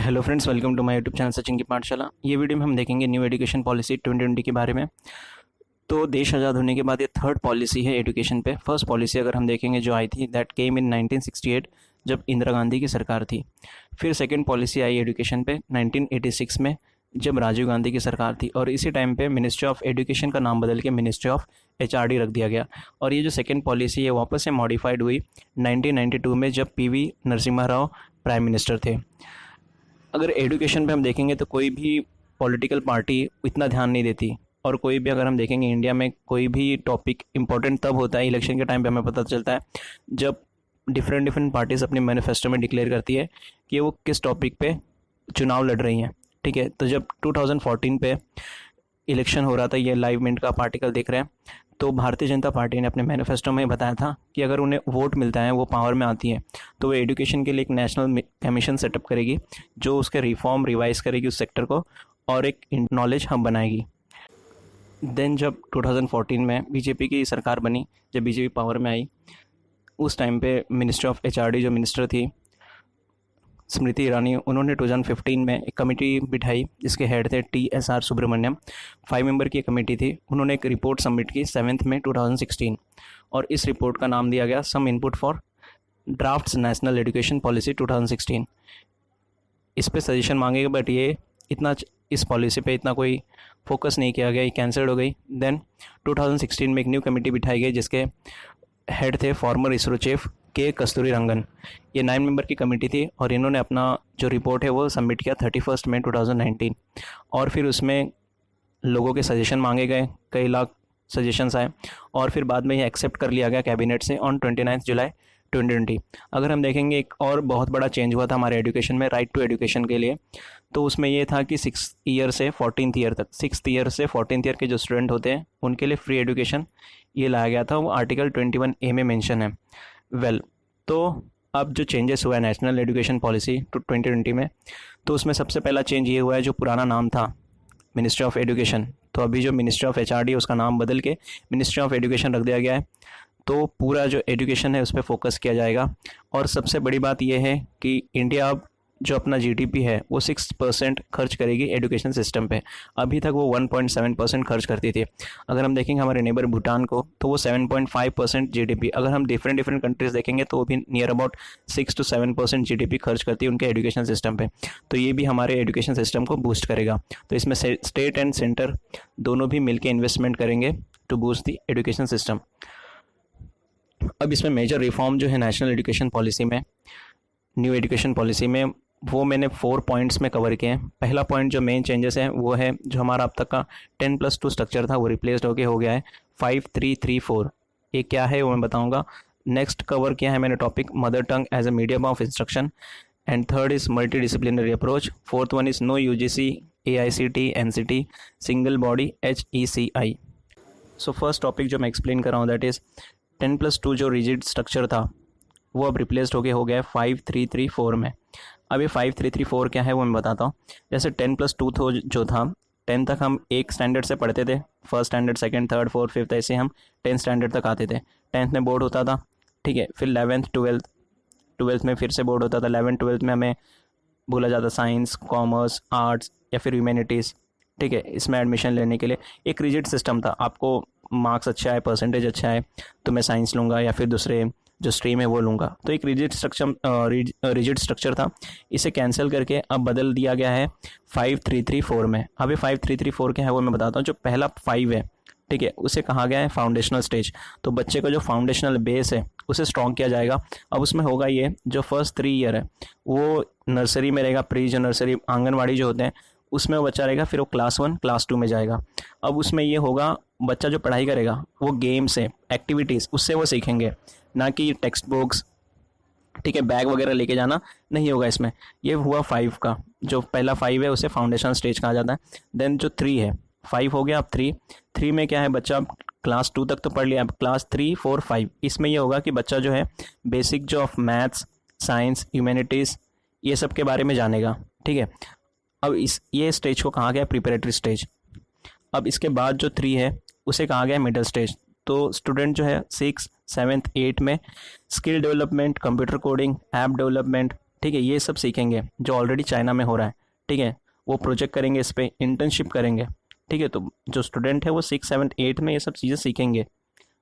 Hello friends, welcome to my YouTube channel Sachin ki Pathshala. ये video में हम देखेंगे न्यू एजुकेशन पॉलिसी 2020 के बारे में। तो देश आज़ाद होने के बाद ये थर्ड पॉलिसी है एजुकेशन पे। फर्स्ट पॉलिसी अगर हम देखेंगे जो आई थी, दैट केम इन 1968 जब इंदिरा गांधी की सरकार थी। फिर सेकंड पॉलिसी आई एजुकेशन पे 1986 में जब राजीव गांधी की सरकार थी, और इसी टाइम पे मिनिस्ट्री ऑफ एजुकेशन का नाम बदल के मिनिस्ट्री ऑफ एचआरडी रख दिया गया। और ये जो सेकंड पॉलिसी है वापस से मॉडिफाइड हुई 1992 में जब PV Narasimha Rao prime minister थे। अगर एजुकेशन पे हम देखेंगे तो कोई भी पॉलिटिकल पार्टी इतना ध्यान नहीं देती, और कोई भी अगर हम देखेंगे इंडिया में कोई भी टॉपिक इम्पोर्टेंट तब होता है इलेक्शन के टाइम पे, हमें पता चलता है जब डिफरेंट पार्टीज अपने मैनिफेस्टो में डिक्लेयर करती है कि वो किस टॉपिक पे चुनाव लड़ रही हैं। ठीक है, तो जब 2014 पे इलेक्शन हो रहा था, ये लाइव मिनट का आप आर्टिकल देख रहे हैं, तो भारतीय जनता पार्टी ने अपने मैनिफेस्टो में बताया था कि अगर उन्हें वोट मिलता है, वो पावर में आती है, तो वो एजुकेशन के लिए एक नेशनल कमीशन सेटअप करेगी जो उसके रिफॉर्म रिवाइज करेगी उस सेक्टर को, और एक नॉलेज हब बनाएगी। देन जब 2014 में बीजेपी की सरकार बनी, जब बीजेपी पावर में आई, उस टाइम पे मिनिस्ट्री ऑफ एचआरडी जो मिनिस्टर थी स्मृति ईरानी, उन्होंने 2015 में एक कमेटी बिठाई जिसके हेड थे TSR सुब्रमण्यम। 5 मेंबर की कमेटी थी। उन्होंने एक रिपोर्ट सबमिट की 7 मई 2016, और इस रिपोर्ट का नाम दिया गया some input for drafts national education policy 2016। इस पे सजेशन मांगे गए, बट ये इस पॉलिसी पे इतना कोई फोकस नहीं किया गया, ये कैंसल्ड हो गई। देन 2016 में एक न्यू कमेटी बिठाई गई जिसके हेड थे फॉर्मर इसरो चीफ के कस्तूरी रंगन। ये 9 मेंबर की कमेटी थी, और इन्होंने अपना जो रिपोर्ट है वो सबमिट किया 31 मई 2019। और फिर उसमें लोगों के सजेशन मांगे गए, कई लाख सजेशंस आए, और फिर बाद में ये एक्सेप्ट कर लिया गया कैबिनेट से ऑन 29 जुलाई 2020। अगर हम देखेंगे एक और बहुत बड़ा चेंज हुआ था हमारे एजुकेशन में राइट टू एजुकेशन के लिए, तो उसमें ये था कि 6th ईयर से 14th ईयर तक, 6th ईयर से 14th ईयर के जो स्टूडेंट होते हैं उनके लिए फ्री एजुकेशन ये लाया गया था। वो आर्टिकल 21A में मेंशन है। तो अब जो चेंजेस हुआ है नेशनल एजुकेशन पॉलिसी 2020 में, तो उसमें सबसे पहला चेंज ये हुआ है, जो पुराना नाम था मिनिस्ट्री ऑफ एजुकेशन, तो अभी जो मिनिस्ट्री ऑफ एचआरडी उसका नाम बदल के मिनिस्ट्री ऑफ एजुकेशन रख दिया गया है। तो पूरा जो एजुकेशन है उस पर फोकस किया जाएगा। और सबसे बड़ी बात यह है कि इंडिया अब जो अपना जीडीपी है वो 6% खर्च करेगी एजुकेशन सिस्टम पे। अभी तक वो 1.7% खर्च करती थी। अगर हम देखेंगे हमारे नेबर भूटान को, तो वो 7.5% जीडीपी, अगर हम डिफरेंट कंट्रीज देखेंगे तो वो भी नियर अबाउट 6 to 7% जीडीपी खर्च करती है उनके एजुकेशन सिस्टम पे। तो ये भी हमारे एजुकेशन सिस्टम को बूस्ट करेगा। तो इसमें स्टेट एंड सेंटर दोनों भी मिलकर इन्वेस्टमेंट करेंगे to boost the education system. अब इसमें मेजर रिफॉर्म जो है नेशनल एजुकेशन पॉलिसी में, न्यू एजुकेशन पॉलिसी में, वो मैंने 4 पॉइंट्स में कवर किए हैं। पहला पॉइंट जो मेन चेंजेस है वो है जो हमारा अब तक का 10+2 स्ट्रक्चर था वो रिप्लेस्ड होके हो गया है 5-3-3-4। ये क्या है वो मैं बताऊंगा। नेक्स्ट कवर किया है मैंने topic mother tongue as a medium of instruction, and third is multidisciplinary approach. Fourth one is no UGC AICT NCT single body HECI। So first topic जो मैं एक्सप्लेन कर रहा हूँ दैट इज़ 10+2 जो rigid structure था वो अब replaced होके हो गया है 5-3-3-4 में। अब ये 5-3-3-4 क्या है वो मैं बताता हूँ। जैसे 10+2 जो था, 10 तक हम एक स्टैंडर्ड से पढ़ते थे, first standard, second, third, fourth, fifth, ऐसे हम 10 स्टैंडर्ड तक आते थे। 10th में बोर्ड होता था, ठीक है। फिर 11th 12th में फिर से बोर्ड होता था। 11th 12th में हमें बोला जाता साइंस, कॉमर्स, आर्ट्स या फिर ह्यूमैनिटीज़, ठीक है। इसमें एडमिशन लेने के लिए एक रिजिड सिस्टम था। आपको मार्क्स अच्छा है, परसेंटेज अच्छा है, तो मैं साइंस लूँगा या फिर दूसरे जो स्ट्रीम है वो लूँगा। तो एक रिजिड स्ट्रक्चर था, इसे कैंसिल करके अब बदल दिया गया है 5-3-3-4 में। अब ये 5-3-3-4 क्या है वो मैं बताता हूँ। जो पहला 5 है, ठीक है, उसे कहा गया है फाउंडेशनल स्टेज। तो बच्चे का जो फाउंडेशनल बेस है उसे स्ट्रॉन्ग किया जाएगा। अब उसमें होगा ये, जो फर्स्ट 3 ईयर है वो नर्सरी में रहेगा, प्री जो नर्सरी आंगनवाड़ी जो होते हैं उसमें वो बच्चा रहेगा, फिर वो क्लास 1 क्लास 2 में जाएगा। अब उसमें ये होगा, बच्चा जो पढ़ाई करेगा वो गेम से, एक्टिविटीज़ उससे वो सीखेंगे, ना कि टेक्स्ट बुक्स, ठीक है, बैग वगैरह लेके जाना नहीं होगा इसमें। ये हुआ 5 का, जो पहला 5 है उसे फाउंडेशन स्टेज कहा जाता है। देन जो 3 है, 5 हो गया, अब 3 में क्या है, बच्चा क्लास 2 तक तो पढ़ लिया, अब क्लास 3, 4, 5 इसमें ये होगा कि बच्चा जो है बेसिक जो ऑफ मैथ्स, साइंस, ह्यूमैनिटीज़ ये सब के बारे में जानेगा, ठीक है। अब ये स्टेज को कहा गया प्रिपरेटरी स्टेज। अब इसके बाद जो 3 है उसे कहा गया मिडिल स्टेज। तो स्टूडेंट जो है 6, 7, 8 में skill development, computer coding, app development, ठीक है, ये सब सीखेंगे जो ऑलरेडी चाइना में हो रहा है। ठीक है, वो प्रोजेक्ट करेंगे, इस पर इंटर्नशिप करेंगे। ठीक है, तो जो स्टूडेंट है वो 6, 7, 8 में ये सब चीज़ें सीखेंगे,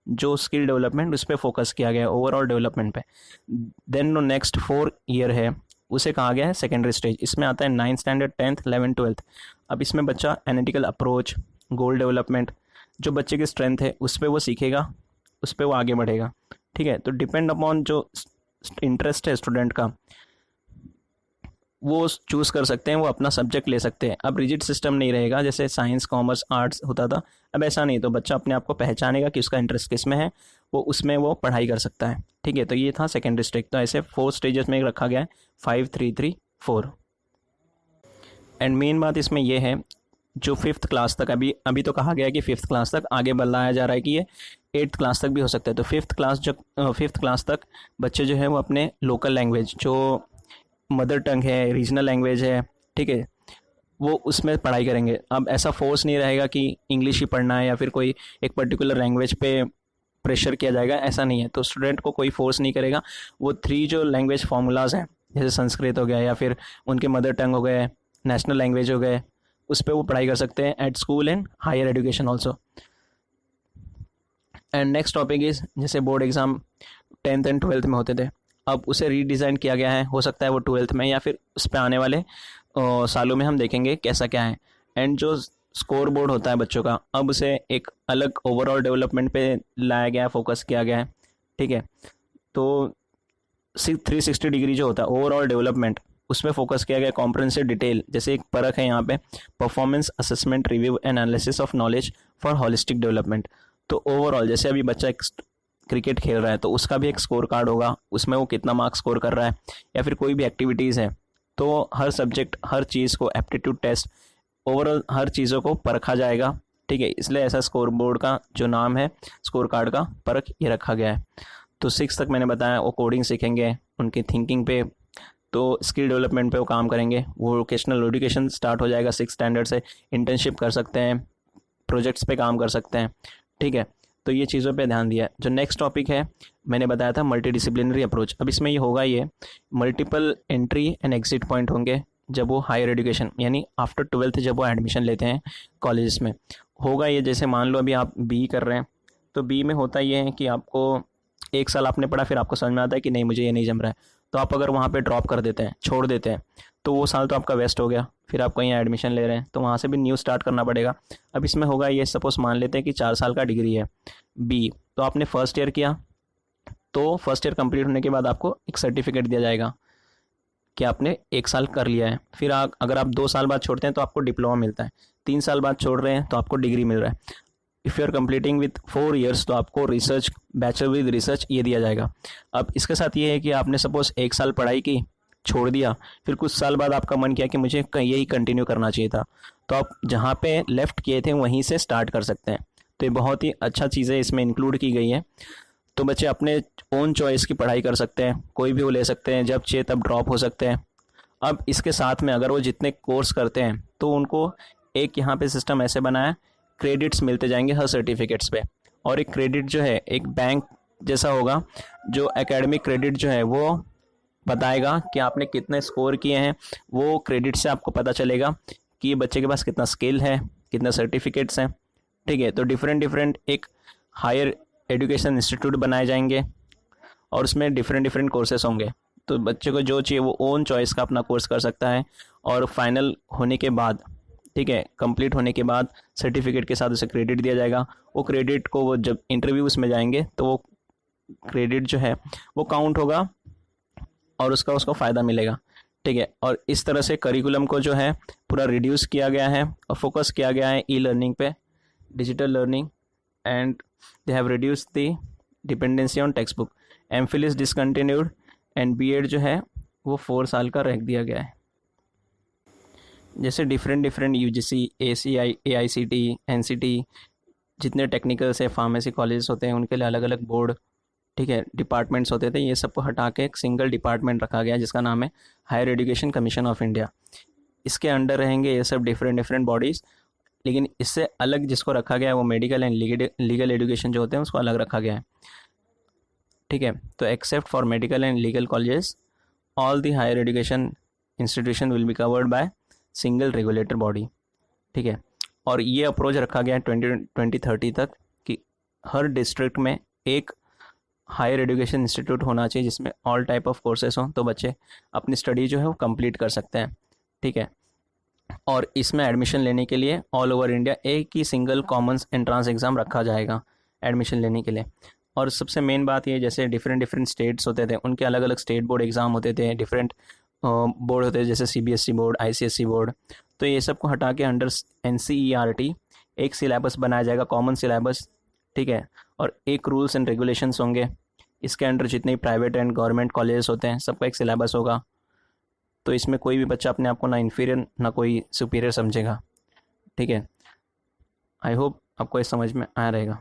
जो स्किल डेवलपमेंट उस पर फोकस किया गया है, ओवरऑल डेवलपमेंट पे। देन नो नेक्स्ट 4 ईयर है, उसे कहा गया है सेकेंडरी स्टेज। इसमें आता है 9th standard, 10th, 11th, 12th। अब इसमें बच्चा एनालिटिकल अप्रोच, गोल डेवलपमेंट, जो बच्चे की स्ट्रेंथ है उस पर वो सीखेगा, उस पर वो आगे बढ़ेगा। ठीक है, तो डिपेंड अपॉन जो इंटरेस्ट है स्टूडेंट का, वो चूज़ कर सकते हैं, वो अपना सब्जेक्ट ले सकते हैं। अब रिजिड सिस्टम नहीं रहेगा जैसे साइंस, कॉमर्स, आर्ट्स होता था, अब ऐसा नहीं। तो बच्चा अपने आप को पहचानेगा कि उसका इंटरेस्ट किस में है, वो उसमें वो पढ़ाई कर सकता है। ठीक है, तो ये था सेकेंडरी स्टेज। तो ऐसे 4 स्टेजेस में रखा गया है, 5, 3, 3, 4। एंड मेन बात इसमें यह है, जो 5th क्लास तक, अभी तो कहा गया है कि 5th क्लास तक, आगे बढ़ाया जा रहा है कि ये 8th क्लास तक भी हो सकता है। तो 5th क्लास तक बच्चे जो है वो अपने लोकल लैंग्वेज, जो मदर टंग है, रीजनल लैंग्वेज है, ठीक है, वो उसमें पढ़ाई करेंगे। अब ऐसा फोर्स नहीं रहेगा कि इंग्लिश ही पढ़ना है या फिर कोई एक पर्टिकुलर लैंग्वेज पे प्रेशर किया जाएगा, ऐसा नहीं है। तो स्टूडेंट को कोई फोर्स नहीं करेगा। वो 3 जो लैंग्वेज फार्मूलाज हैं, जैसे संस्कृत हो गया या फिर उनके मदर टंग हो गए, नेशनल लैंग्वेज हो गए, उस पर वो पढ़ाई कर सकते हैं at school and higher education also. And next topic is, जैसे board exam 10th and 12th में होते थे, अब उसे रीडिज़ाइन किया गया है। हो सकता है वो 12th में या फिर उस पर आने वाले सालों में हम देखेंगे कैसा क्या है। एंड जो स्कोर बोर्ड होता है बच्चों का, अब उसे एक अलग ओवरऑल डेवलपमेंट पे लाया गया है, फोकस किया गया है। ठीक है, तो 360 डिग्री जो होता है ओवरऑल डेवलपमेंट, उसमें फोकस किया गया। कॉम्प्रहेंसिव डिटेल, जैसे एक परख है यहाँ पे, performance assessment review analysis of knowledge for holistic development. तो ओवरऑल जैसे अभी बच्चा एक क्रिकेट खेल रहा है तो उसका भी एक स्कोर कार्ड होगा, उसमें वो कितना मार्क्स स्कोर कर रहा है, या फिर कोई भी एक्टिविटीज़ है, तो हर सब्जेक्ट, हर चीज़ को, एप्टीट्यूड टेस्ट, ओवरऑल हर चीज़ों को परखा जाएगा। ठीक है, इसलिए ऐसा स्कोर बोर्ड का जो नाम है, स्कोर कार्ड का परख, ये रखा गया है। तो 6 तक मैंने बताया वो कोडिंग सीखेंगे, उनकी थिंकिंग पे, तो स्किल डेवलपमेंट पे वो काम करेंगे। वो वोकेशनल एजुकेशन स्टार्ट हो जाएगा 6 स्टैंडर्ड से, इंटर्नशिप कर सकते हैं, प्रोजेक्ट्स पे काम कर सकते हैं। ठीक है, तो ये चीज़ों पे ध्यान दिया। जो नेक्स्ट टॉपिक है, मैंने बताया था मल्टी डिसिप्लिनरी अप्रोच। अब इसमें ये होगा, ये multiple entry and exit point होंगे जब वो हायर एजुकेशन यानी आफ्टर 12th जब वो एडमिशन लेते हैं कॉलेज में, होगा ये। जैसे मान लो अभी आप बी कर रहे हैं, तो बी में होता ये है कि आपको 1 साल आपने पढ़ा, फिर आपको समझ में आता है कि नहीं मुझे ये नहीं जम रहा है, तो आप अगर वहाँ पे ड्रॉप कर देते हैं, छोड़ देते हैं, तो वो साल तो आपका वेस्ट हो गया। फिर आप कहीं एडमिशन ले रहे हैं तो वहाँ से भी न्यू स्टार्ट करना पड़ेगा। अब इसमें होगा ये, सपोज मान लेते हैं कि 4 साल का डिग्री है बी, तो आपने फर्स्ट ईयर किया, तो फर्स्ट ईयर कंप्लीट होने के बाद आपको एक सर्टिफिकेट दिया जाएगा कि आपने 1 साल कर लिया है। फिर अगर आप 2 साल बाद छोड़ते हैं तो आपको डिप्लोमा मिलता है, 3 साल बाद छोड़ रहे हैं तो आपको डिग्री मिल रहा है। If you are completing with 4 years तो आपको रिसर्च, बैचलर विद रिसर्च, ये दिया जाएगा। अब इसके साथ ये है कि आपने सपोज 1 साल पढ़ाई की, छोड़ दिया, फिर कुछ साल बाद आपका मन किया कि मुझे यही कंटिन्यू करना चाहिए था, तो आप जहाँ पे लेफ़्ट किए थे वहीं से स्टार्ट कर सकते हैं। तो ये बहुत ही अच्छा चीज़ें इसमें इंक्लूड की गई है। तो बच्चे अपने ओन चॉइस की पढ़ाई कर सकते हैं, कोई भी वो ले सकते हैं, जब चाहिए तब ड्रॉप हो सकते हैं। अब इसके साथ में अगर वो जितने कोर्स करते हैं तो उनको एक यहाँ पे सिस्टम ऐसे बनाया, क्रेडिट्स मिलते जाएंगे हर सर्टिफिकेट्स पे। और एक क्रेडिट जो है एक बैंक जैसा होगा, जो एकेडमिक क्रेडिट जो है वो बताएगा कि आपने कितने स्कोर किए हैं। वो क्रेडिट से आपको पता चलेगा कि बच्चे के पास कितना स्किल है, कितने सर्टिफिकेट्स हैं। ठीक है, तो डिफरेंट एक हायर एजुकेशन इंस्टीट्यूट बनाए जाएंगे और उसमें डिफरेंट कोर्सेस होंगे। तो बच्चे को जो चाहिए वो ओन चॉइस का अपना कोर्स कर सकता है। और फाइनल होने के बाद, ठीक है, कंप्लीट होने के बाद सर्टिफिकेट के साथ उसे क्रेडिट दिया जाएगा। वो क्रेडिट को वो जब इंटरव्यूज़ में जाएंगे तो वो क्रेडिट जो है वो काउंट होगा और उसको फ़ायदा मिलेगा। ठीक है, और इस तरह से करिकुलम को जो है पूरा रिड्यूस किया गया है और फोकस किया गया है ई लर्निंग पे, digital learning, and they have reduce the dependency on text book. MPhil is discontinued and BEd जो है वो 4 साल का रख दिया गया है। जैसे different UGC, ACI, AICT, NCT, जितने टेक्निकल से फार्मेसी कॉलेज होते हैं उनके लिए अलग अलग बोर्ड, ठीक है, डिपार्टमेंट्स होते थे, ये सबको हटा के एक सिंगल डिपार्टमेंट रखा गया जिसका नाम है higher education commission of India. इसके अंडर रहेंगे ये सब डिफरेंट बॉडीज़, लेकिन इससे अलग जिसको रखा गया है वो मेडिकल एंड लीगल एजुकेशन जो होते हैं उसको अलग रखा गया है। ठीक है, तो except for medical and legal colleges all the higher education institution will be covered by single regulator body. ठीक है, और ये अप्रोच रखा गया है 2030 तक कि हर डिस्ट्रिक्ट में एक हायर एजुकेशन इंस्टीट्यूट होना चाहिए जिसमें ऑल टाइप ऑफ कोर्सेस हों, तो बच्चे अपनी स्टडी जो है वो कंप्लीट कर सकते हैं। ठीक है, और इसमें एडमिशन लेने के लिए ऑल ओवर इंडिया एक ही सिंगल कॉमन एंट्रांस एग्ज़ाम रखा जाएगा एडमिशन लेने के लिए। और सबसे मेन बात ये, जैसे डिफरेंट डिफरेंट स्टेट्स होते थे उनके अलग अलग स्टेट बोर्ड एग्ज़ाम होते थे, डिफरेंट बोर्ड होते थे जैसे CBSE बोर्ड, ICSE बोर्ड, तो ये सब को हटा के अंडर NCERT एक सिलेबस बनाया जाएगा, कॉमन सिलेबस। ठीक है, और एक रूल्स एंड रेगुलेशंस होंगे, इसके अंडर जितने प्राइवेट एंड गवर्नमेंट कॉलेजेस होते हैं सबका एक सिलेबस होगा। तो इसमें कोई भी बच्चा अपने आप को ना इन्फीरियर ना कोई सुपीरियर समझेगा। ठीक है, आई होप आपको ये समझ में आया रहेगा।